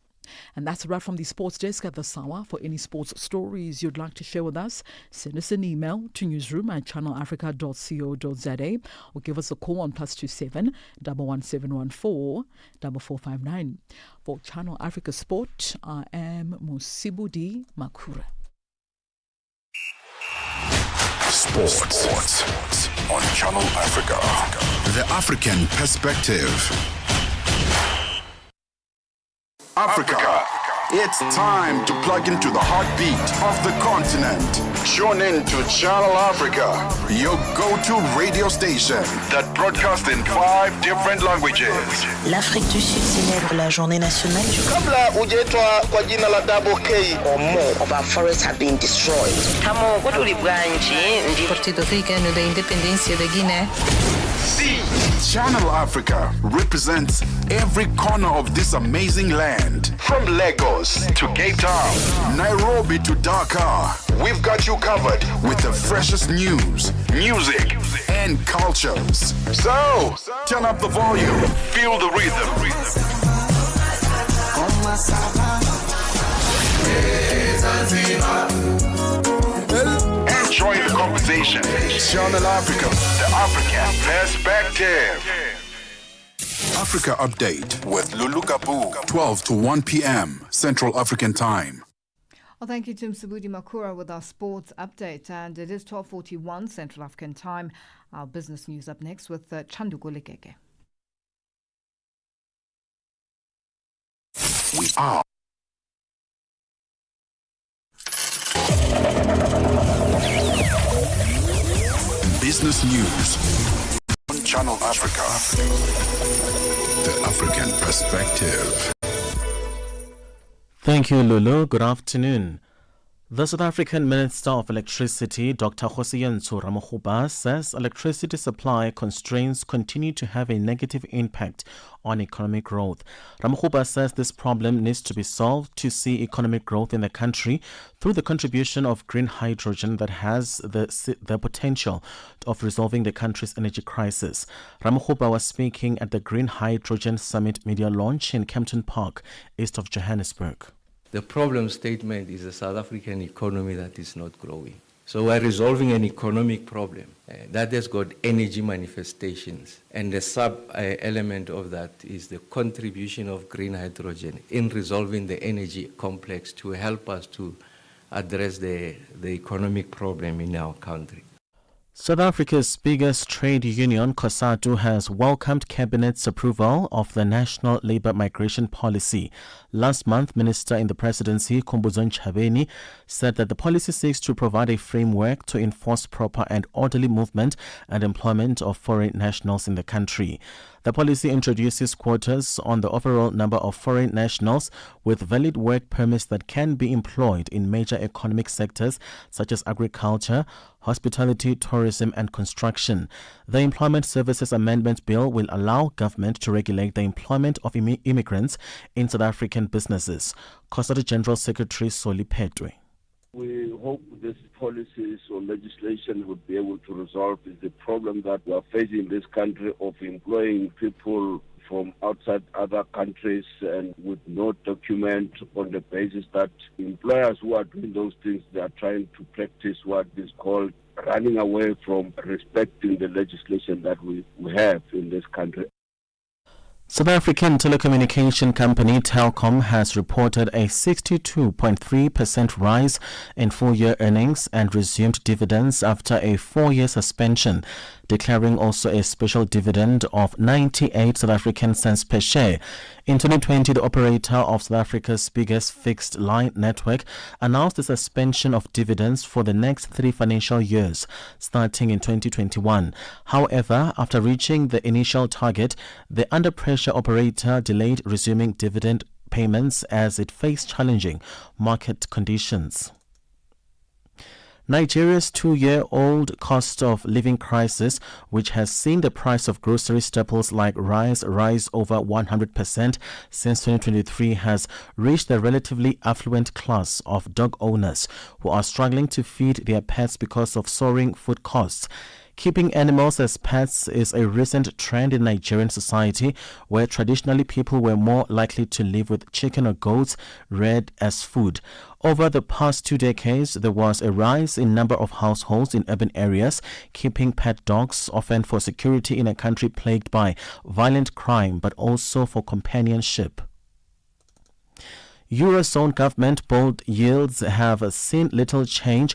And that's a wrap from the sports desk at this hour. For any sports stories you'd like to share with us, send us an email to newsroom@channelafrica.co.za or give us a call on +27 11714 4459. For Channel Africa Sport, I am Musibudi Makura. Sports on Channel Africa. The African perspective. Africa. It's time to plug into the heartbeat of the continent. Tune in to Channel Africa, your go-to radio station that broadcasts in 5 different languages. L'Afrique du Sud célèbre la journée nationale du Kabla hujaitwa kwa jina la Double K or more of our forests have been destroyed. Tamo kutuli bwanji ndi Partido Africano da Independência da Guiné. Channel Africa represents every corner of this amazing land. From Lagos to Cape Town, Nairobi to Dakar, we've got you covered with the freshest news, music, and cultures. So, turn up the volume, feel the rhythm. And join the conversation. Channel Africa, the African perspective. Africa Update with Lulu, Gaboo, 12 to 1 p.m. Central African Time. Well, thank you to Msibudi Makura with our sports update. And it is 12:41 Central African Time. Our business news up next with Chandu Golikeke. We are business news on Channel Africa. The African perspective. Thank you, Lulu. Good afternoon. The South African Minister of Electricity, Dr. Kgosientsho Ramokgopa, says electricity supply constraints continue to have a negative impact on economic growth. Ramokgopa says this problem needs to be solved to see economic growth in the country through the contribution of green hydrogen that has the potential of resolving the country's energy crisis. Ramokgopa was speaking at the Green Hydrogen Summit media launch in Kempton Park, east of Johannesburg. The problem statement is a South African economy that is not growing. So we're resolving an economic problem that has got energy manifestations. And the sub-element of that is the contribution of green hydrogen in resolving the energy complex to help us to address the economic problem in our country. South Africa's biggest trade union, COSATU, has welcomed Cabinet's approval of the National Labour Migration Policy. Last month, Minister in the Presidency, Khumbudzo Ntshavheni, said that the policy seeks to provide a framework to enforce proper and orderly movement and employment of foreign nationals in the country. The policy introduces quotas on the overall number of foreign nationals with valid work permits that can be employed in major economic sectors such as agriculture, hospitality, tourism and construction. The Employment Services Amendment Bill will allow government to regulate the employment of immigrants in South African businesses. COSATU General Secretary Soli Petwe. We hope this policies or legislation would be able to resolve the problem that we are facing in this country of employing people from outside other countries and with no document, on the basis that employers who are doing those things, they are trying to practice what is called running away from respecting the legislation that we have in this country. South African telecommunication company Telkom has reported a 62.3% rise in full-year earnings and resumed dividends after a 4-year suspension, declaring also a special dividend of 98 South African cents per share. In 2020, the operator of South Africa's biggest fixed line network announced the suspension of dividends for the next 3 financial years, starting in 2021. However, after reaching the initial target, the under-pressure operator delayed resuming dividend payments as it faced challenging market conditions. Nigeria's 2-year-old cost of living crisis, which has seen the price of grocery staples like rice rise over 100% since 2023, has reached the relatively affluent class of dog owners who are struggling to feed their pets because of soaring food costs. Keeping animals as pets is a recent trend in Nigerian society, where traditionally people were more likely to live with chicken or goats reared as food. Over the past 2 decades, there was a rise in number of households in urban areas keeping pet dogs, often for security in a country plagued by violent crime, but also for companionship. Eurozone government bond yields have seen little change,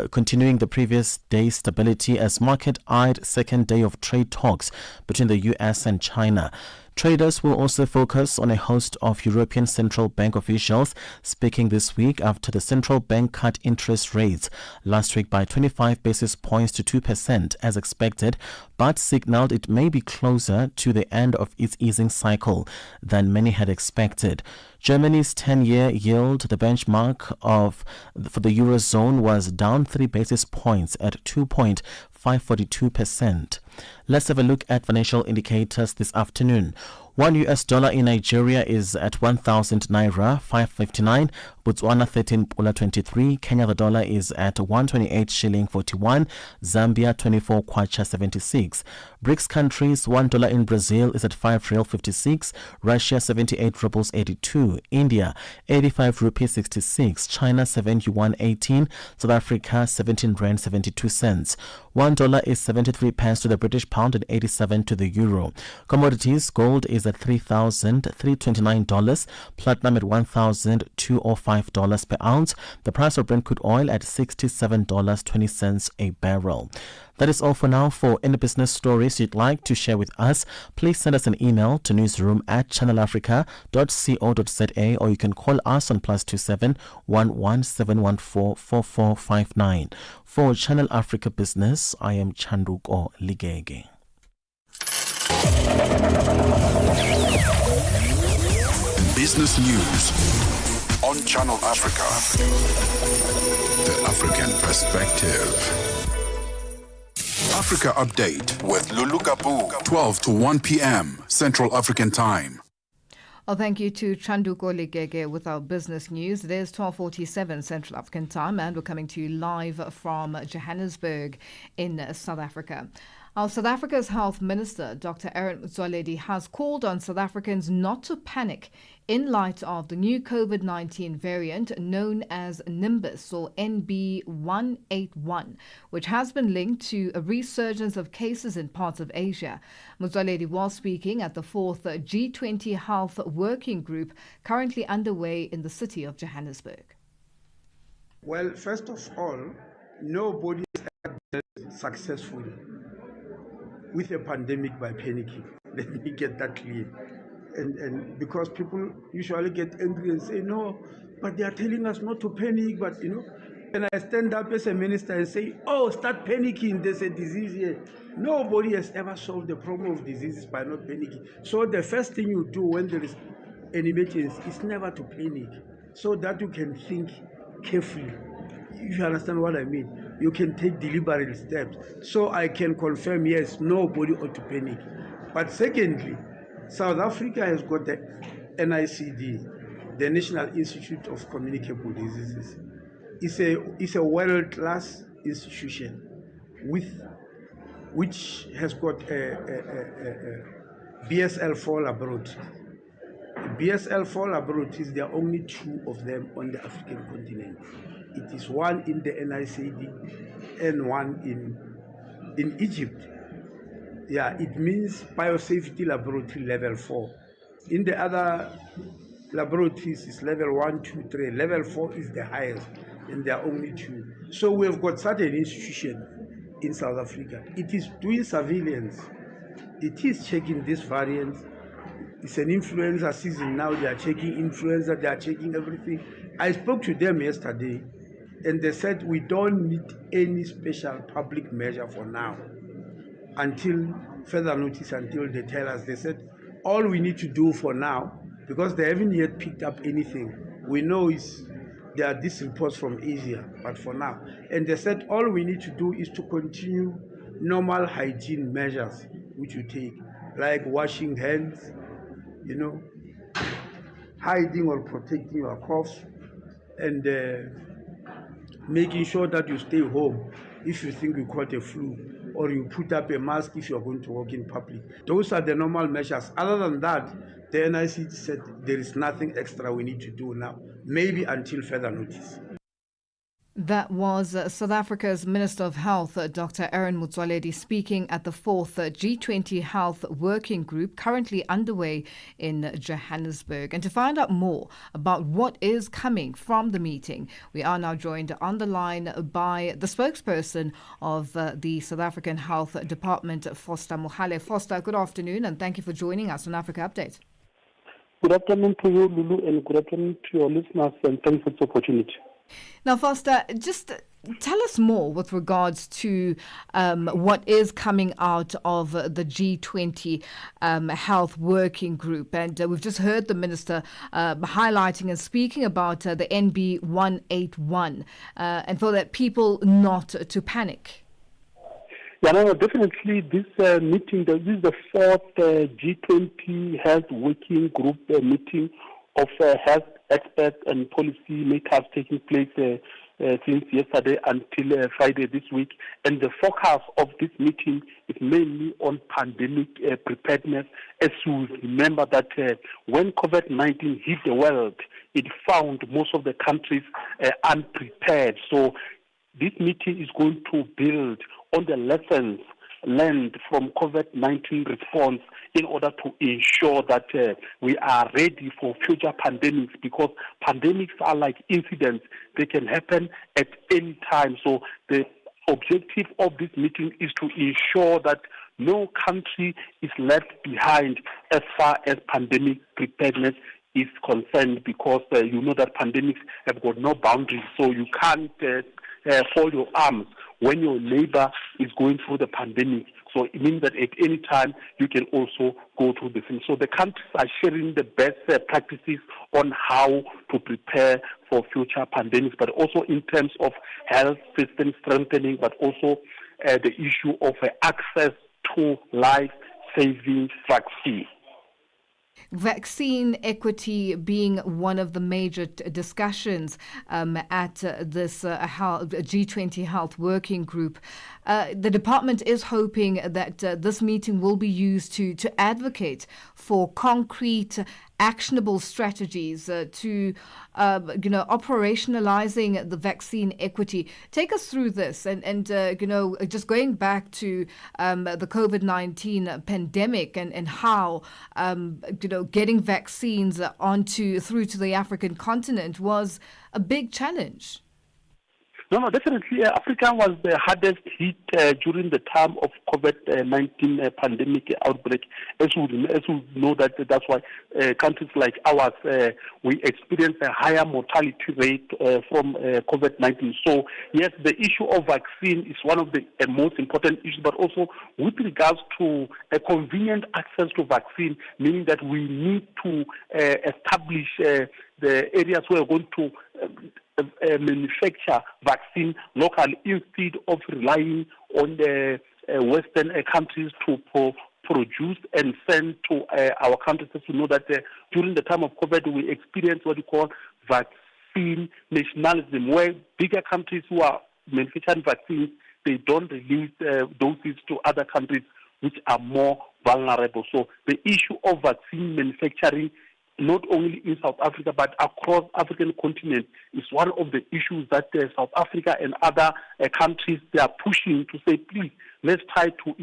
continuing the previous day's stability as market eyed second day of trade talks between the US and China. Traders will also focus on a host of European Central Bank officials speaking this week after the central bank cut interest rates last week by 25 basis points to 2% as expected, but signaled it may be closer to the end of its easing cycle than many had expected. Germany's 10-year yield, the benchmark for the Eurozone, was down 3 basis points at 2.542%. Let's have a look at financial indicators this afternoon. $1 in Nigeria is at 1,000 naira 559, Botswana 13.23, Kenya the dollar is at 128 shilling 41, Zambia 24 kwacha 76. BRICS countries, $1 in Brazil is at 5 real 56, Russia 78 rubles 82, India 85 rupees 66, China 7 yuan 18, South Africa 17 rand 72 cents. $1 is 73 pence to the British pound and 87 to the euro. Commodities, gold is at $3,329, platinum at $1,205 per ounce, the price of Brent crude oil at $67.20 a barrel. That is all for now. For any business stories you'd like to share with us, please send us an email to newsroom@channelafrica.co.za, or you can call us on +27 11 714 4459. For Channel Africa Business, I am Chanduko Ligege. Business News on Channel Africa. The African Perspective. Africa Update with Lulu Gaboo, 12 to 1 p.m. Central African Time. Well, thank you to Chanduko Ligege with our business news. It is 12:47 Central African Time, and we're coming to you live from Johannesburg in South Africa. Our South Africa's Health Minister, Dr. Aaron Motsoaledi, has called on South Africans not to panic in light of the new COVID-19 variant known as Nimbus or NB181, which has been linked to a resurgence of cases in parts of Asia. Motsoaledi was speaking at the 4th G20 Health Working Group currently underway in the city of Johannesburg. Well, first of all, nobody has ever dealt successfully with a pandemic by panicking. Let me get that clear. And because people usually get angry and say, no, but they are telling us not to panic, but and I stand up as a minister and say, oh, start panicking, there's a disease here. Nobody has ever solved the problem of diseases by not panicking. So the first thing you do when there is an emergency is never to panic, so that you can think carefully. If you understand what I mean, you can take deliberate steps. So I can confirm, yes, nobody ought to panic. But secondly, South Africa has got the NICD, the National Institute of Communicable Diseases. It's a world-class institution which has got a BSL-4 laboratory. BSL-4 laboratories, there are only 2 of them on the African continent. It is one in the NICD and one in Egypt. Yeah, it means biosafety laboratory level 4. In the other laboratories, it's level 1, 2, 3. Level 4 is the highest, and there are only 2. So we have got such an institution in South Africa. It is doing surveillance. It is checking these variants. It's an influenza season now. They are checking influenza. They are checking everything. I spoke to them yesterday, and they said we don't need any special public measure for now until further notice, until they tell us. They said all we need to do for now, because they haven't yet picked up anything, we know is there are these reports from Asia, but for now. And they said all we need to do is to continue normal hygiene measures, which we take, like washing hands, hiding or protecting your coughs, and making sure that you stay home if you think you caught a flu, or you put up a mask if you're going to walk in public. Those are the normal measures. Other than that, the NIC said there is nothing extra we need to do now, maybe until further notice. That was South Africa's Minister of Health, Dr. Aaron Motsoaledi, speaking at the 4th G20 Health Working Group currently underway in Johannesburg. And to find out more about what is coming from the meeting, we are now joined on the line by the spokesperson of the South African Health Department, Foster Mohale. Foster, good afternoon, and thank you for joining us on Africa Update. Good afternoon to you, Lulu, and good afternoon to your listeners, and thanks for this opportunity. Now, Foster, just tell us more with regards to what is coming out of the G20 Health Working Group. And we've just heard the Minister highlighting and speaking about the NB 181 and for that people not to panic. Yeah, no, definitely this meeting, this is the 4th G20 Health Working Group meeting of health experts and policy makers taking place since yesterday until Friday this week. And the focus of this meeting is mainly on pandemic preparedness. As you remember that when COVID-19 hit the world, it found most of the countries unprepared. So this meeting is going to build on the lessons learned from COVID-19 response in order to ensure that we are ready for future pandemics, because pandemics are like incidents. They can happen at any time. So the objective of this meeting is to ensure that no country is left behind as far as pandemic preparedness is concerned, because you know that pandemics have got no boundaries. So you can't fold your arms when your neighbor is going through the pandemic. So it means that at any time you can also go through the same. So the countries are sharing the best practices on how to prepare for future pandemics, but also in terms of health system strengthening, but also the issue of access to life-saving vaccine. Vaccine equity being one of the major discussions at this G20 Health Working Group. The department is hoping that this meeting will be used to advocate for concrete, actionable strategies to operationalizing the vaccine equity. Take us through this and just going back to the COVID-19 pandemic and how getting vaccines through to the African continent was a big challenge. No, definitely. Africa was the hardest hit during the time of COVID-19 pandemic outbreak. As we know that's why countries like ours, we experience a higher mortality rate from COVID-19. So, yes, the issue of vaccine is one of the most important issues, but also with regards to a convenient access to vaccine, meaning that we need to establish the areas where we're going to manufacture vaccine locally instead of relying on the Western countries to produce and send to our countries. To know that during the time of COVID, we experienced what we call vaccine nationalism, where bigger countries who are manufacturing vaccines, they don't release doses to other countries which are more vulnerable. So the issue of vaccine manufacturing, not only in South Africa but across African continent, is one of the issues that South Africa and other countries, they are pushing to say, please, let's try to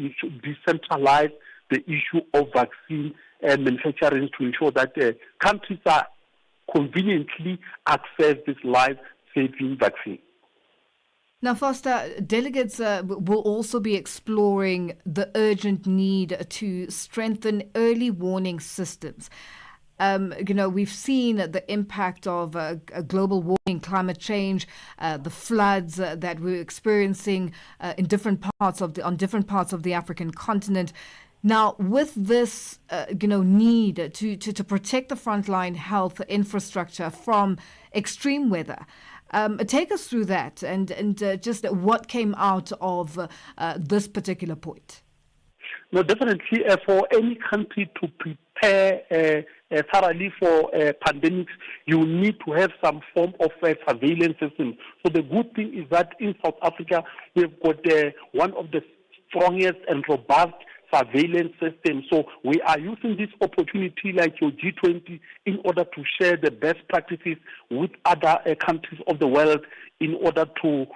decentralize the issue of vaccine manufacturing to ensure that countries are conveniently access this life-saving vaccine. Now, Foster, delegates will also be exploring the urgent need to strengthen early warning systems. We've seen the impact of global warming, climate change, the floods that we're experiencing in different parts of the African continent. Now, with this, need to protect the frontline health infrastructure from extreme weather, take us through that and just what came out of this particular point. No, definitely for any country to prepare thoroughly for pandemics, you need to have some form of surveillance system. So the good thing is that in South Africa, we've got one of the strongest and robust surveillance system. So we are using this opportunity like your G20 in order to share the best practices with other countries of the world in order to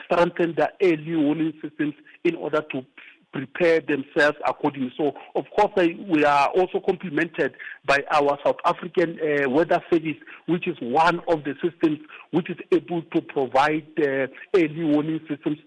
strengthen the early warning systems in order to prepare themselves accordingly. So, of course, we are also complemented by our South African weather service, which is one of the systems which is able to provide early warning systems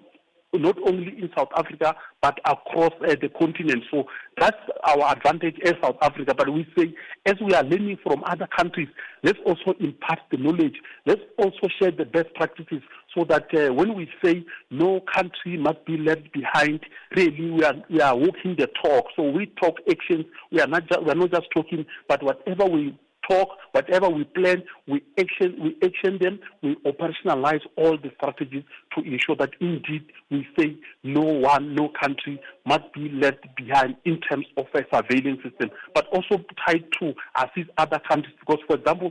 not only in South Africa, but across the continent. So that's our advantage as South Africa. But we say, as we are learning from other countries, let's also impart the knowledge. Let's also share the best practices so that when we say no country must be left behind, really we are walking the talk. So we talk actions. We are not just talking, but whatever we talk, whatever we plan, we action them, we operationalize all the strategies to ensure that indeed we say no country must be left behind in terms of a surveillance system, but also tried to assist other countries because, for example,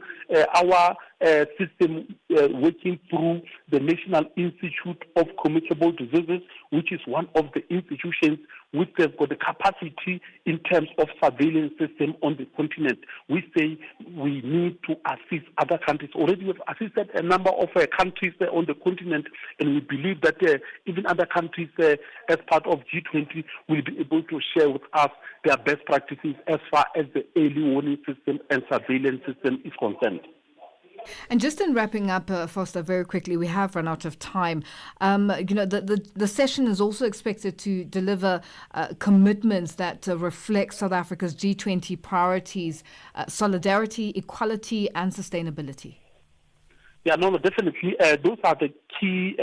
our system working through the National Institute of Communicable Diseases, which is one of the institutions which has got the capacity in terms of surveillance system on the continent. We say we need to assist other countries. Already we've assisted a number of countries on the continent, and we believe that even other countries as part of G20 will be able to share with us their best practices as far as the early warning system and surveillance system is concerned. And just in wrapping up, Foster, very quickly, we have run out of time. The session is also expected to deliver commitments that reflect South Africa's G20 priorities, solidarity, equality, and sustainability. Yeah, no, definitely. Those are the key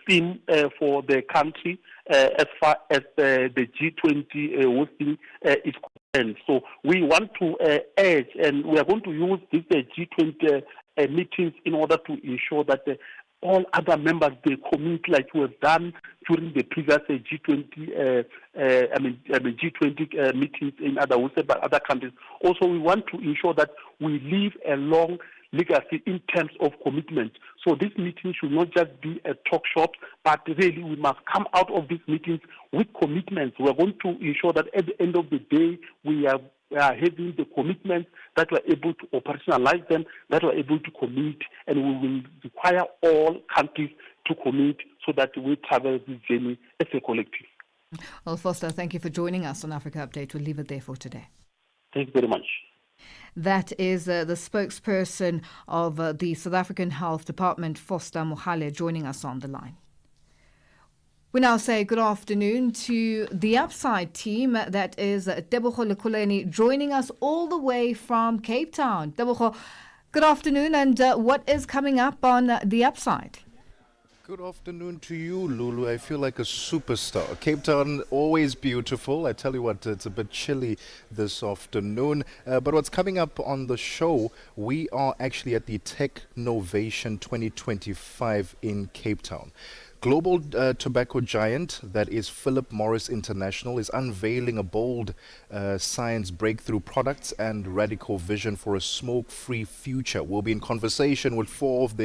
themes for the country as far as the G20 hosting is concerned. So we want to urge, and we are going to use this G20 meetings in order to ensure that all other members, they commit like we have done during the previous G20, G20 meetings in other countries. Also, we want to ensure that we leave a long legacy in terms of commitment. So this meeting should not just be a talk shop, but really we must come out of these meetings with commitments. We are going to ensure that at the end of the day, we are having the commitments that we're able to operationalize them, that we're able to commit, and we will require all countries to commit so that we travel this journey as a collective. Well, Foster, thank you for joining us on Africa Update. We'll leave it there for today. Thank you very much. That is the spokesperson of the South African Health Department, Foster Mohale, joining us on the line. We now say good afternoon to the Upside team. That is Tebogo Lekuleni joining us all the way from Cape Town. Tebogo, good afternoon, and what is coming up on the Upside? Good afternoon to you, Lulu. I feel like a superstar. Cape Town, always beautiful. I tell you what, it's a bit chilly this afternoon. But what's coming up on the show, we are actually at the Technovation 2025 in Cape Town. Global tobacco giant, that is Philip Morris International, is unveiling a bold science breakthrough products and radical vision for a smoke-free future. We'll be in conversation with four of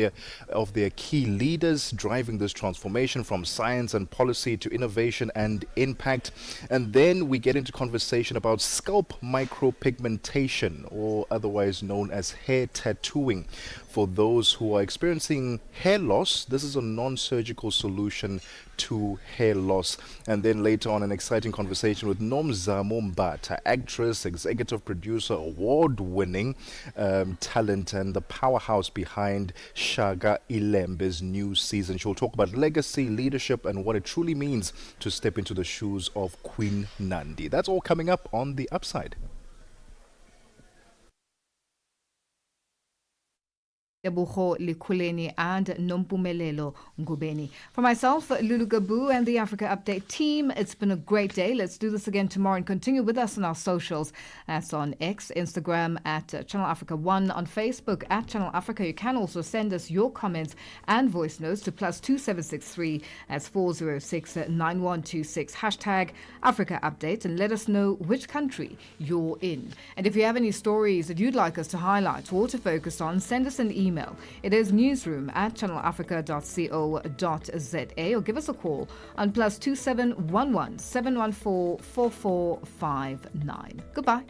their key leaders driving this transformation from science and policy to innovation and impact. And then we get into conversation about scalp micropigmentation, or otherwise known as hair tattooing. For those who are experiencing hair loss, this is a non-surgical solution to hair loss. And then later on, an exciting conversation with Nomzamo Mbata, actress, executive producer, award-winning talent, and the powerhouse behind Shaga Ilembe's new season. She'll talk about legacy, leadership, and what it truly means to step into the shoes of Queen Nandi. That's all coming up on The Upside. Tebogo Likhuleni and Nompumelelo Ngubeni. For myself, Lulu, Gaboo, and the Africa Update team, it's been a great day. Let's do this again tomorrow and continue with us on our socials. That's on X, Instagram at Channel Africa 1, on Facebook at Channel Africa. You can also send us your comments and voice notes to +2763 as 406 9126 hashtag Africa Update, and let us know which country you're in. And if you have any stories that you'd like us to highlight or to focus on, send us an email. It is newsroom@channelafrica.co.za, or give us a call on +2711 714 4459. Goodbye.